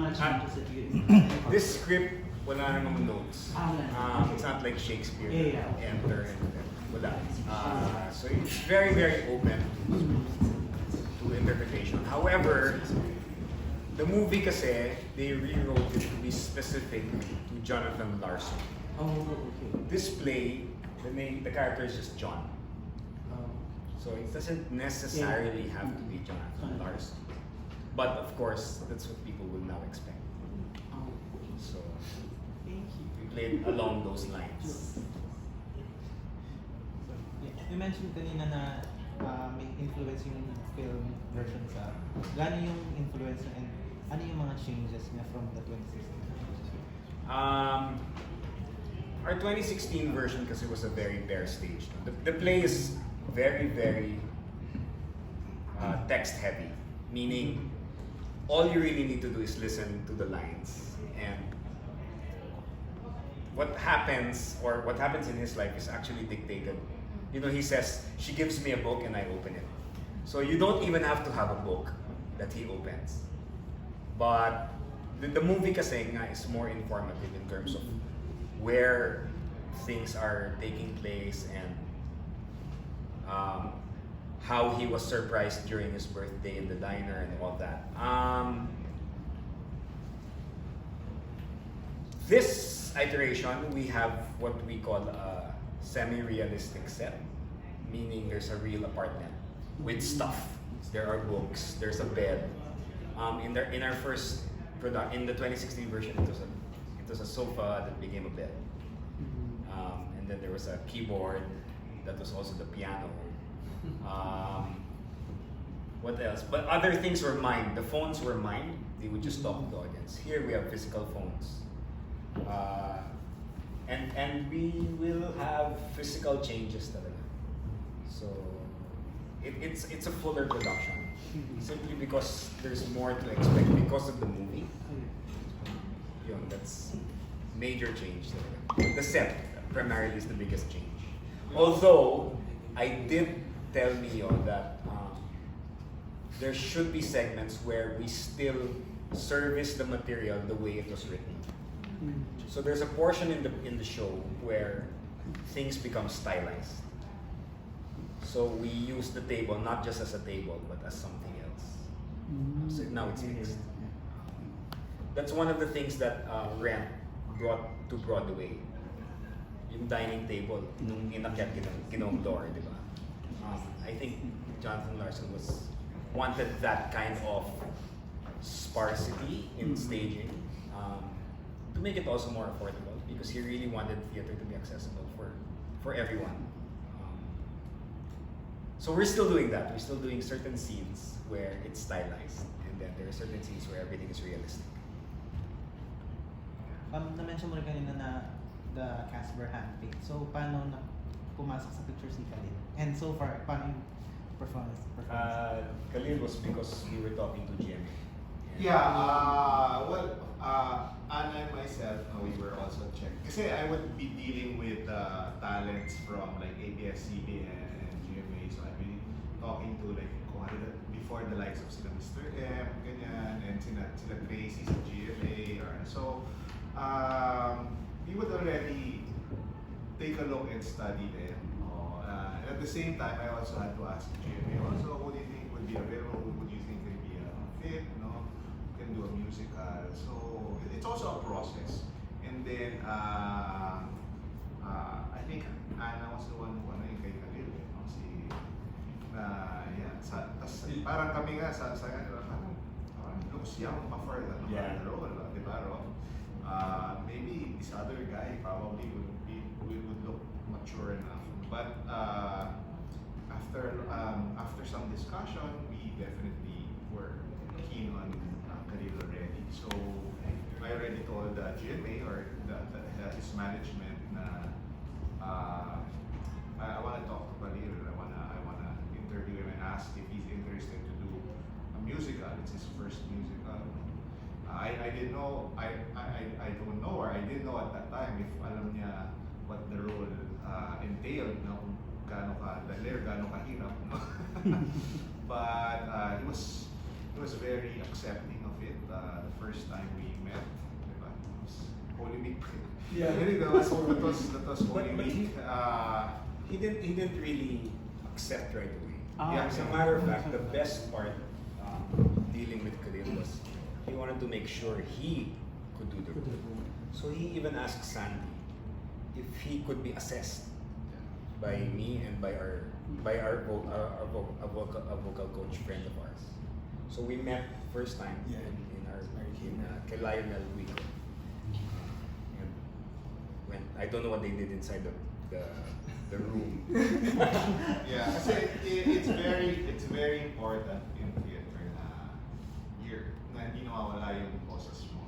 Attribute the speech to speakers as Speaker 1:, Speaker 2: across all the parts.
Speaker 1: mga changes that you
Speaker 2: This script, wala namang notes.
Speaker 1: wala.
Speaker 2: It's not like Shakespeare.
Speaker 1: Yeah.
Speaker 2: Enter and wala. So it's very, very open to interpretation. However, the movie kasi, they rewrote it to be specific to Jonathan Larson.
Speaker 1: Oh, okay.
Speaker 2: This play, the character is just John.
Speaker 1: Oh.
Speaker 2: So it doesn't necessarily have to be Jonathan Larson. But of course, that's what people will now expect.
Speaker 1: Oh.
Speaker 2: So
Speaker 1: Thank you.
Speaker 2: we played along those lines.
Speaker 3: You mentioned kanina na may influence yung film version sa... Gano'n yung influence and ano yung mga changes niya from the 2016?
Speaker 2: Our 2016 version kasi was a very bare stage. The play is very, very text heavy, meaning all you really need to do is listen to the lines, and what happens in his life is actually dictated. You know, he says, she gives me a book and I open it. So you don't even have to have a book that he opens. But the movie kasi nga is more informative in terms of where things are taking place and how he was surprised during his birthday in the diner and all that. This iteration, we have what we call a semi-realistic set, meaning there's a real apartment with stuff. There are books, there's a bed. In our first product, in the 2016 version, it was a sofa that became a bed. And then there was a keyboard that was also the piano. What else? But other things were mine. The phones were mine. They would just talk to the audience. Here we have physical phones. And we will have physical changes talaga. So it's a fuller production. Simply because there's more to expect because of the movie. Yun, that's major change talaga. The set primarily is the biggest change. Although I did tell Mio that there should be segments where we still service the material the way it was written. So there's a portion in the show where things become stylized. So we use the table not just as a table but as something else. So now it's mixed. That's one of the things that Rent brought to Broadway. Yung dining table, nung inakyat ginong door, di ba? I think Jonathan Larson wanted that kind of sparsity in staging to make it also more affordable because he really wanted theater to be accessible for everyone. So we're still doing that. We're still doing certain scenes where it's stylized, and then there are certain scenes where everything is realistic.
Speaker 3: Na-mention mo rin kanina na the cast were handpicked. So, paano na pumasok sa picture si Khalil? And so far, paano yung performance?
Speaker 2: Khalil was because we were talking to GMA.
Speaker 4: Yeah, Anna and myself, we were also checked. Kasi I would be dealing with talents from like ABS-CBN and GMA. So I've been talking to like before the likes of sila Mr. M, ganyan, and sila Tracy sa GMA. So we would already take a look and study them. And at the same time, I also had to ask GMA also, who do you think would be available? Who do you think could be a fit? Can do a musical. So it's also a process. And then I think Anna was the one who yung kay Khalil. Parang kami nga sa parang looks young pa for the role, di ba, Rob? Maybe this other guy probably would look mature enough. But after some discussion, we definitely were keen on Khalil already. So I already told GMA or his management na I want to talk to Khalil. I want to interview him and ask if he's interested to do a musical. It's his first musical. I didn't know. I don't know, or I didn't know at that time if alam niya what the role entailed, kung gaano kahirap. But he was very accepting of it. it. The first time we met, diba? It was Holy Week.
Speaker 1: Yeah.
Speaker 4: Really, that was Holy
Speaker 2: But
Speaker 4: Week.
Speaker 2: he didn't really accept right away.
Speaker 1: Ah,
Speaker 2: As a
Speaker 1: okay.
Speaker 2: matter of fact, the best part dealing with Khalil was he wanted to make sure he could do the role. So he even asked Sandy if he could be assessed by me and by our vocal coach friend of ours. So we met first time
Speaker 1: Yeah.
Speaker 2: in Kalayan week. And I don't know what they did inside the room.
Speaker 4: Yeah, kasi it's very important in theater na hindi nawawala yung boses mo.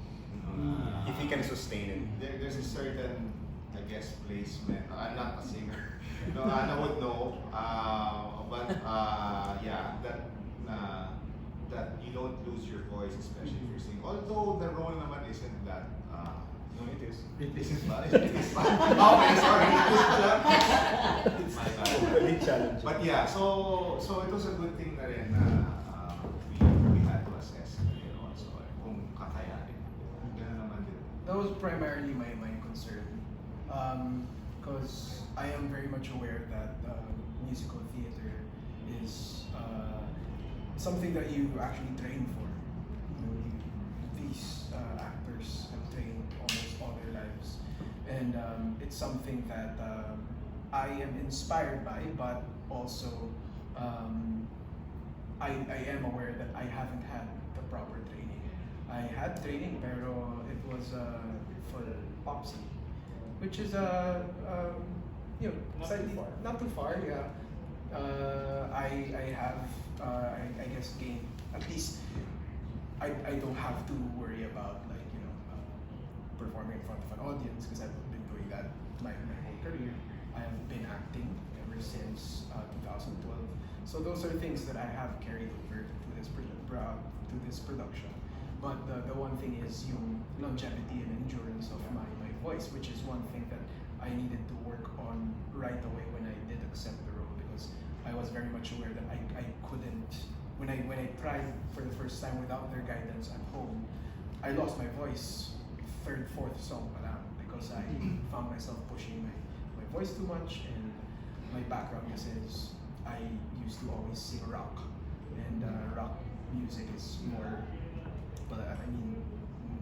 Speaker 2: If he can sustain it.
Speaker 4: There's a certain, I guess, placement. I'm not a singer. No, Anna would know. But yeah, that you don't lose your voice, especially if you're singing. Although the role naman isn't that.
Speaker 2: No, it is.
Speaker 4: It is not. It is not. Okay, sorry. It is not. It's my bad.
Speaker 2: Really challenging.
Speaker 4: But yeah, so it was a good thing na rin na we had to assess also kung kakayanin. Ganun naman din.
Speaker 5: That was primarily my concern. Because I am very much aware that musical theater is something that you actually train for. You know, these actors have trained almost all their lives. And it's something that I am inspired by, but also I am aware that I haven't had the proper training. I had training, pero it was for Popsy, which is you know,
Speaker 2: Not
Speaker 5: slightly
Speaker 2: too far.
Speaker 5: not too far, yeah. I have I guess gained at least I don't have to worry about like performing in front of an audience because I've been doing that my whole career. I have been acting ever since 2012. So those are things that I have carried over to this production. But the one thing is yung longevity and endurance of my voice, which is one thing that I needed to work on right away when I did accept the role, because I was very much aware that I couldn't, when I tried for the first time without their guidance at home, I lost my voice third, fourth song pa lang because I found myself pushing my voice too much, and my background is I used to always sing rock, and rock music is more, but I mean,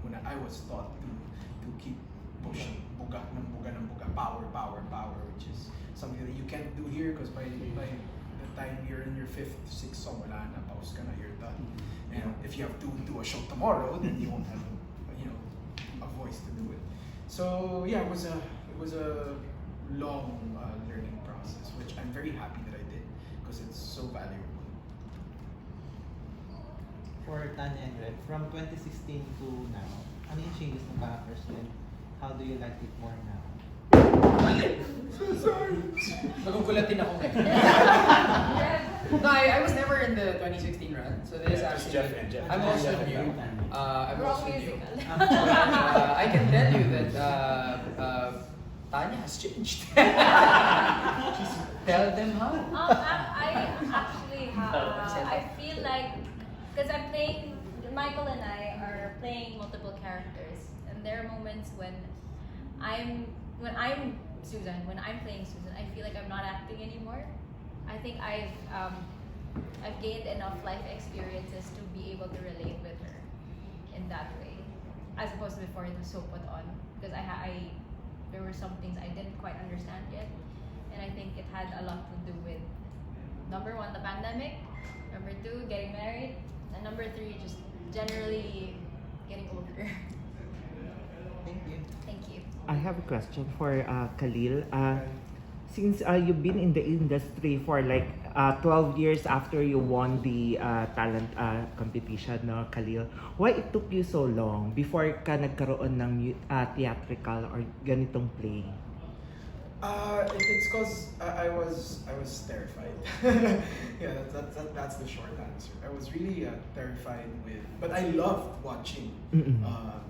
Speaker 5: when I was taught to keep pushing buga ng buga, power, which is something that you can't do here because by the time you're in your fifth, sixth song, wala na, pause ka na, you're done. And if you have to do a show tomorrow, then you won't have a voice to do it. So yeah, it was a long learning process, which I'm very happy that I did because it's so valuable.
Speaker 3: For Tanya and Red, from 2016 to now, ano yung changes ng characters and how do you like it more now?
Speaker 6: Magugulatin ako ngayon. No, I was never in the 2016 run, so this is
Speaker 2: Just
Speaker 6: actually.
Speaker 2: Jeff.
Speaker 6: I'm also new. I'm
Speaker 7: Wrong
Speaker 6: also new.
Speaker 7: musical.
Speaker 6: I can tell you that Tanya has changed. Tell them how.
Speaker 7: I actually I feel like, because I'm playing, Michael and I are playing multiple characters, and there are moments when I'm Susan, when I'm playing Susan, I feel like I'm not acting anymore. I think I've gained enough life experiences to be able to relate with her in that way, as opposed to before it was so put on, because there were some things I didn't quite understand yet, and I think it had a lot to do with, number one, the pandemic, number two, getting married, and number three, just generally getting older.
Speaker 3: Thank you.
Speaker 7: Thank you.
Speaker 8: I have a question for Khalil. Since you've been in the industry for like 12 years after you won the talent competition, no, Khalil, why it took you so long before ka nagkaroon ng theatrical or ganitong play?
Speaker 5: It's because I was terrified. Yeah, that's the short answer. I was really terrified but I loved watching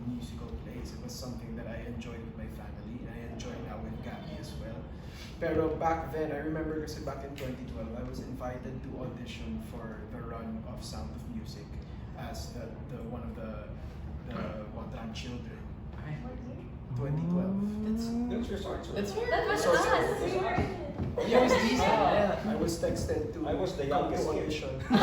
Speaker 5: musical plays. It was something that I enjoyed with my family. I enjoyed now with Gabby as well. Pero back then, I remember kasi back in 2012, I was invited to audition for the run of Sound of Music as the one of the Guantanamo children. 2012.
Speaker 2: That's your start.
Speaker 6: That's here.
Speaker 7: That was
Speaker 5: So-
Speaker 7: us. We were.
Speaker 6: Yeah, it was decent. Yeah.
Speaker 5: I was texted to
Speaker 2: I was the
Speaker 5: come to
Speaker 2: youngest kid.
Speaker 5: audition.
Speaker 7: Oh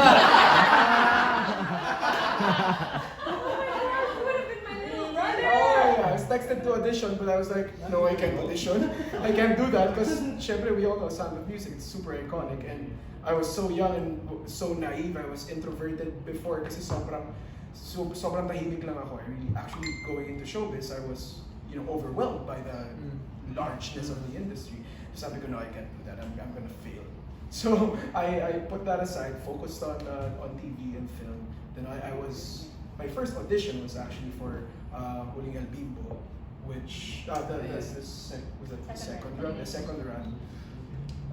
Speaker 7: my gosh, you would have been my little brother.
Speaker 5: Oh yeah, I was texted to audition, but I was like, no, I can't audition. I can't do that because syempre we all know Sound of Music. It's super iconic, and I was so young and so naive. I was introverted before kasi sobrang tahimik lang ako. I really actually going into showbiz, I was overwhelmed by the largeness of the industry. So sabi ko, no, I can't do that. I'm gonna fail. So I put that aside, focused on TV and film. Then my first audition was actually for Huling El Bimbo, which the second run.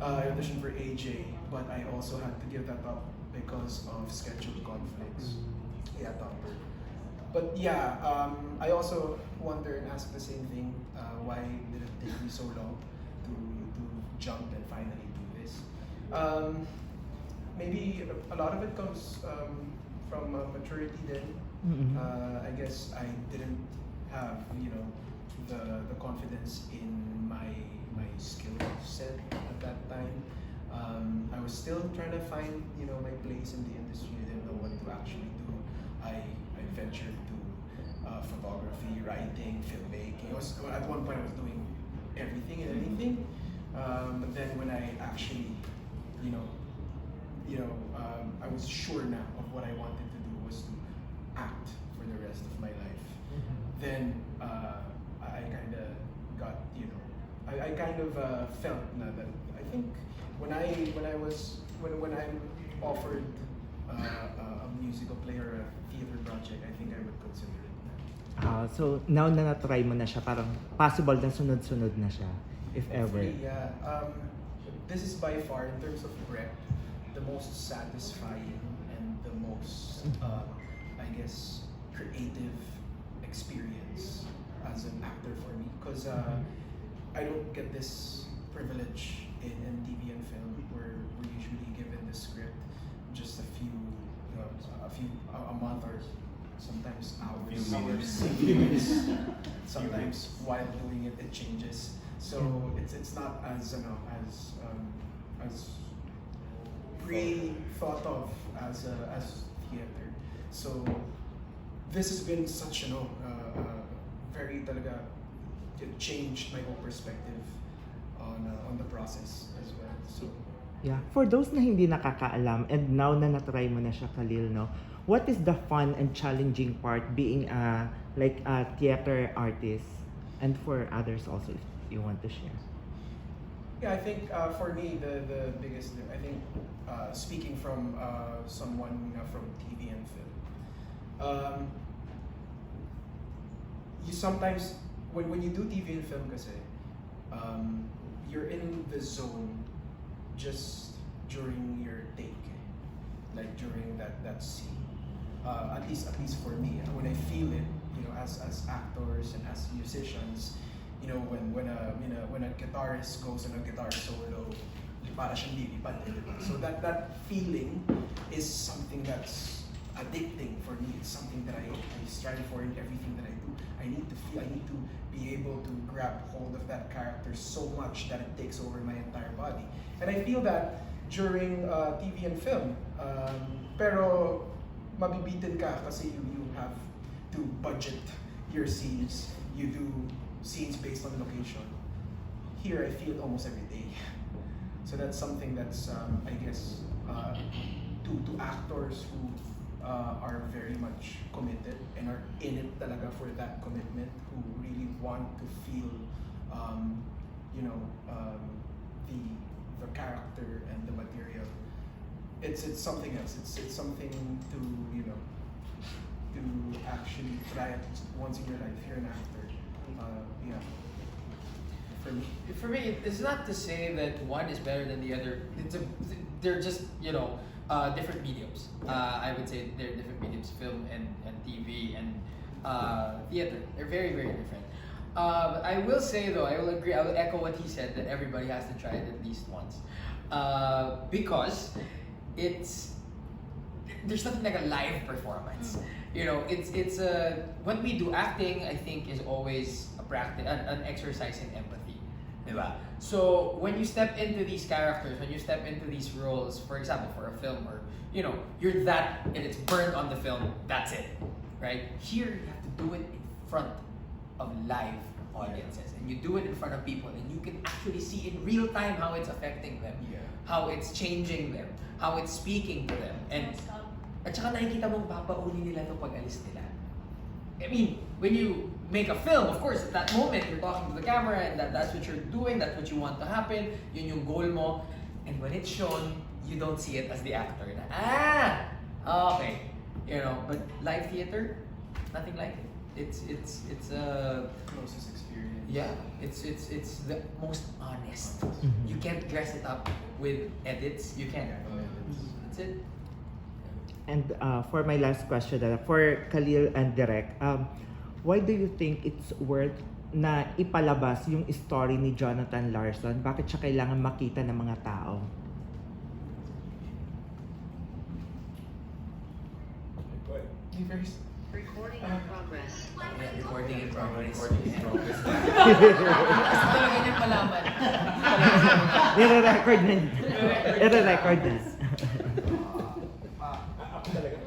Speaker 5: I auditioned for AJ, but I also had to give that up because of schedule conflicts. Yeah, Topper. But yeah, I also wonder and ask the same thing. Why did it take me so long to jump and finally do this? Maybe a lot of it comes from maturity then. I guess I didn't have the confidence in my skill set at that time. I was still trying to find my place in the industry. I didn't know what to actually do. I ventured to photography, writing, filmmaking. At one point I was doing everything and anything. But then when I actually, I was sure now of what I wanted to do was to act for the rest of my life. Then I kind of got, I kind of felt that I think when I'm offered a musical play or a theater project, I think I would consider it.
Speaker 8: So now na na-try mo na siya, parang possible na sunod-sunod na siya, if ever.
Speaker 5: Yeah. This is by far, in terms of rep, the most satisfying and the most, I guess, creative experience as an actor for me. Because I don't get this privilege in TV and film where we're usually given the script just a month or sometimes hours,
Speaker 4: Few minutes.
Speaker 5: sometimes while doing it changes. So it's not as pre-thought of as theater. So this has been such very talaga, it changed my whole perspective on the process as well. So
Speaker 8: Yeah. For those na hindi nakakaalam, and now na na-try mo na siya, Khalil, no? What is the fun and challenging part being a theater artist, and for others also, if you want to share?
Speaker 5: yeah, I think for me the biggest, I think speaking from someone from TV and film, you sometimes when you do TV and film kasi, you're in the zone just during your take, like during that scene. At least for me, when I feel it, as actors and as musicians, when a guitarist goes on a guitar solo, para siyang lilipad, diba? So that feeling is something that's addicting for me. It's something that I strive for in everything that I do. I need to be able to grab hold of that character so much that it takes over my entire body. And I feel that during TV and film. Pero mabibitin ka kasi you have to budget your scenes. You do scenes based on location. Here I feel it almost every day. So that's something that's I guess to actors who are very much committed and are in it talaga for that commitment, who really want to feel the character and the material. It's something else. It's something to to actually try it once in your life. If you're an actor, yeah.
Speaker 6: For me, it's not to say that one is better than the other. They're just different mediums. I would say they're different mediums: film and TV and theater. They're very very different. I will say though, I will agree. I will echo what he said, that everybody has to try it at least once, because there's nothing like a live performance. You know, it's when we do acting, I think is always a practice, an exercise in empathy, diba? So when you step into these characters, when you step into these roles, for example, for a film, or you know, you're that, and it's burned on the film. That's it, right? Here you have to do it in front of live audiences, and you do it in front of people, and you can actually see in real time how it's affecting them, how it's changing them, how it's speaking to them, and at saka nakikita mong babauli nila to pag alis nila. I mean, when you make a film, of course, at that moment, you're talking to the camera, and that's what you're doing, that's what you want to happen, yun yung goal mo, and when it's shown, you don't see it as the actor na, okay, you know, but live theater, nothing like it. It's a
Speaker 5: Closest experience.
Speaker 6: yeah, it's the most honest.
Speaker 8: Mhm.
Speaker 6: You can't dress it up with edits. You can't. That's it.
Speaker 8: And for my last question, for Khalil and Direk, why do you think it's worth na ipalabas yung story ni Jonathan Larson? Bakit siya kailangan makita ng mga tao?
Speaker 5: You first.
Speaker 9: Recording in progress.
Speaker 6: Yeah, recording in progress.
Speaker 2: Recording in progress.
Speaker 6: Kasi talaga niya malaman.
Speaker 8: Nire-record na. Nire-record na.
Speaker 2: Ako talaga.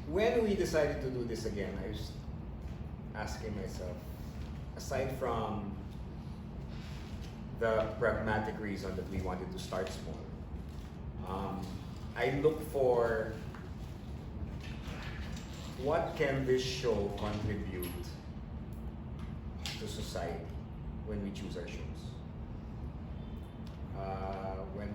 Speaker 2: When we decided to do this again, I was asking myself, aside from the pragmatic reason that we wanted to start small, I look for what can this show contribute to society when we choose our shows. When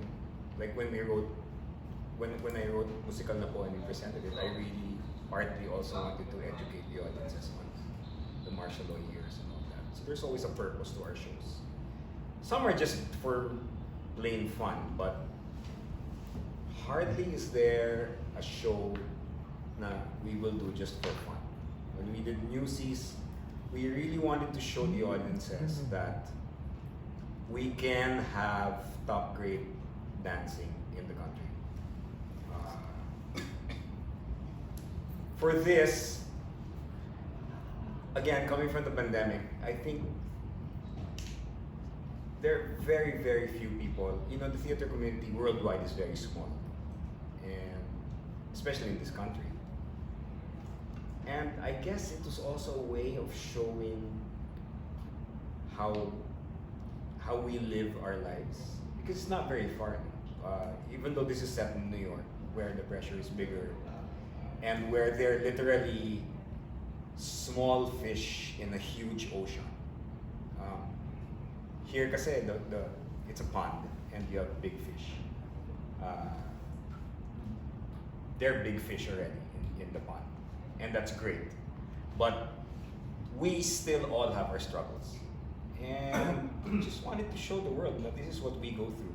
Speaker 2: I wrote Musical na Po and we presented it, I really partly also wanted to educate the audiences on the martial law years and all that. So there's always a purpose to our shows. Some are just for plain fun, but hardly is there a show na we will do just for fun. When we did Newsies, we really wanted to show the audiences that we can have top grade dancing in the country. For this, again, coming from the pandemic, I think there are very, very few people. You know, the theater community worldwide is very small, and especially in this country. And I guess it was also a way of showing how we live our lives, because it's not very far. Even though this is set in New York, where the pressure is bigger, and where they're literally small fish in a huge ocean. Here kasi it's a pond and you have big fish. They're big fish already in the pond, and that's great. But we still all have our struggles, and we just wanted to show the world that this is what we go through.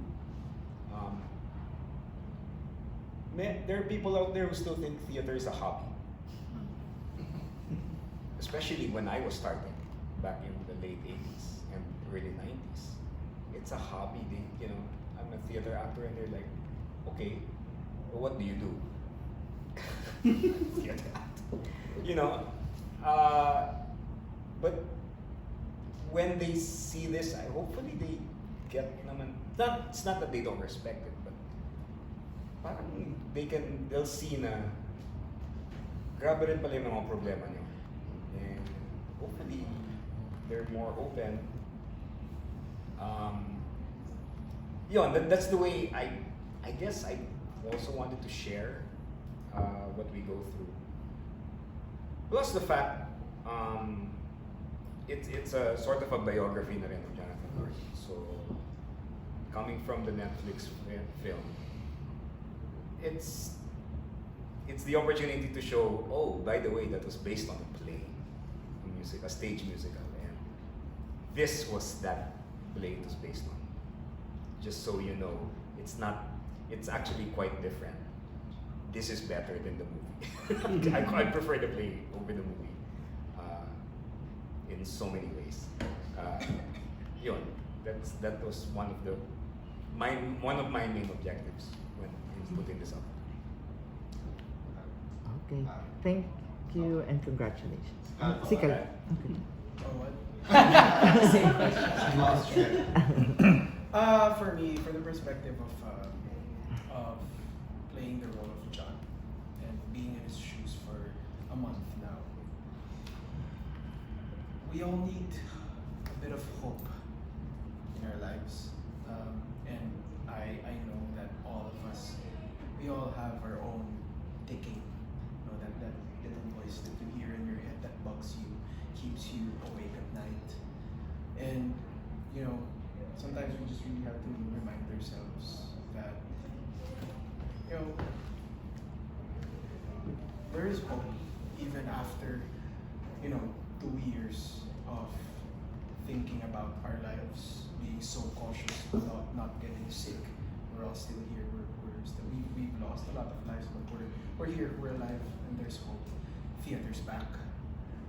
Speaker 2: There are people out there who still think theater is a hobby. Especially when I was starting back in the late 80s and early 90s. It's a hobby. You know, I'm a theater actor and they're like, okay, well, what do you do? Theater actor. You know, but when they see this, hopefully they get naman. It's not that they don't respect it, but parang they'll see na grabe rin pala yung mga problema nyo. And hopefully they're more open. That's the way I guess I also wanted to share what we go through. Plus the fact it's a sort of a biography na rin of Jonathan Larson. So coming from the Netflix film, it's the opportunity to show, oh, by the way, that was based on a play, a stage musical, and this was that play it was based on. Just so you know, it's actually quite different. This is better than the movie. I prefer the play over the movie in so many ways. That was one of the one of my main objectives when putting this up.
Speaker 8: Okay. Thank you and congratulations. Si Kal. Okay.
Speaker 5: Oh, what?
Speaker 6: Same question.
Speaker 5: For me, for the perspective of playing the role of John and being in his shoes for a month now, we all need a bit of hope in our lives. And I know that all of us, we all have our own ticking, that little voice that you hear in your head that bugs you, keeps you awake at night. And sometimes we just really have to remind ourselves that there is hope even after 2 years of thinking about our lives, being so cautious about not getting sick. We're all still here. We've lost a lot of lives, but we're here. We're alive, and there's hope. Theater's back.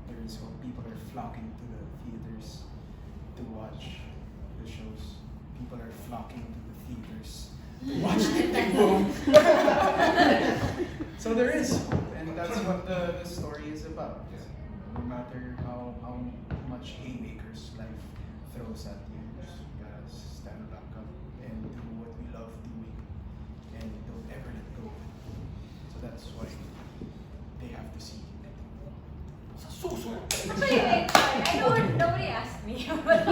Speaker 5: There is hope. People are flocking to the theaters to watch the shows. People are flocking to the theaters to watch Tic Boom. So there is hope, and that's what the story is about. No matter how much haymakers life throws at you, just gotta stand back up and do what we love doing, and don't ever let go. So that's why they have to see.
Speaker 7: Actually, wait, sorry. I know nobody asked me, but I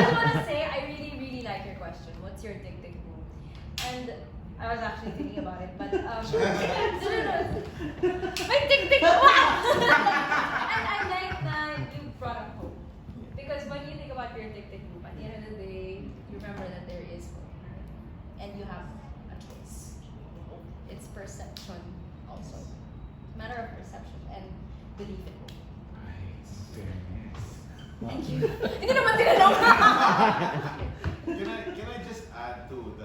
Speaker 7: just want to say I really, really like your question. What's your Tic Tic Boom? And I was actually thinking about it, but my Tic Tic Boom! And I like that you brought up hope. Because when you think about your Tic Tic Boom, at the end of the day, you remember that there is hope. And you have a choice. It's perception also. It's a matter of perception and belief in hope. Thank you. Hindi naman tinanong.
Speaker 4: Can I just add to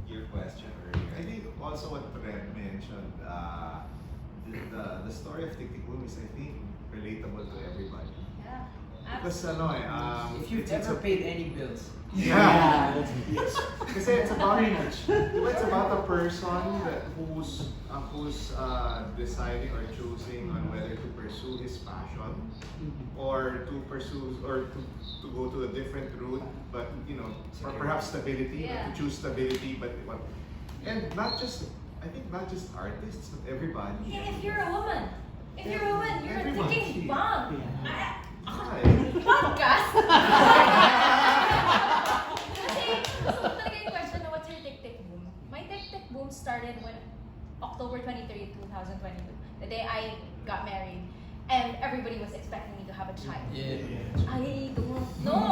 Speaker 4: your question earlier? I think also what Fred mentioned, the story of Tic Tic Boom is, I think, relatable to everybody.
Speaker 7: Yeah.
Speaker 4: Because
Speaker 6: If you've
Speaker 4: it's
Speaker 6: ever
Speaker 4: a-
Speaker 6: paid any bills.
Speaker 4: Yeah. Kasi it's about it's about a person who's deciding or choosing on whether to pursue his passion or to go to a different route, but or perhaps stability,
Speaker 7: Yeah.
Speaker 4: to choose stability, and not just artists, but everybody.
Speaker 7: Yeah, if you're a woman, you're
Speaker 4: Everybody.
Speaker 7: thinking bomb.
Speaker 4: Hi.
Speaker 7: Podcast. Kasi, talaga yung question na what's your Tic Tic Boom? My Tic Tic Boom started when October 23, 2022, the day I got married, and everybody was expecting me to have a child.
Speaker 6: Yeah.
Speaker 7: I don't know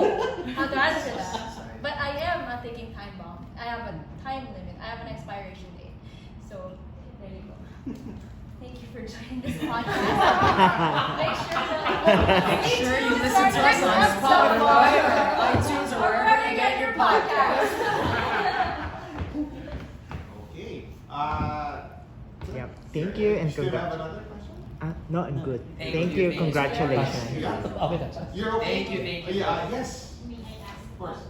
Speaker 7: how to answer that, but I am a ticking time bomb. I have a time limit. I have an expiration date. So there you go. Thank you for joining this podcast. Make sure
Speaker 6: you listen to us on Spotify or iTunes or wherever you get your podcast.
Speaker 4: Okay.
Speaker 8: Yep. Thank you and
Speaker 4: Still have
Speaker 8: congrats.
Speaker 4: another question?
Speaker 8: No, I'm good.
Speaker 6: Thank you.
Speaker 8: Thank you. Congratulations.
Speaker 4: Yeah. You're okay.
Speaker 6: Thank you.
Speaker 4: Yeah. Yes.
Speaker 7: Me, I asked.
Speaker 4: Of course.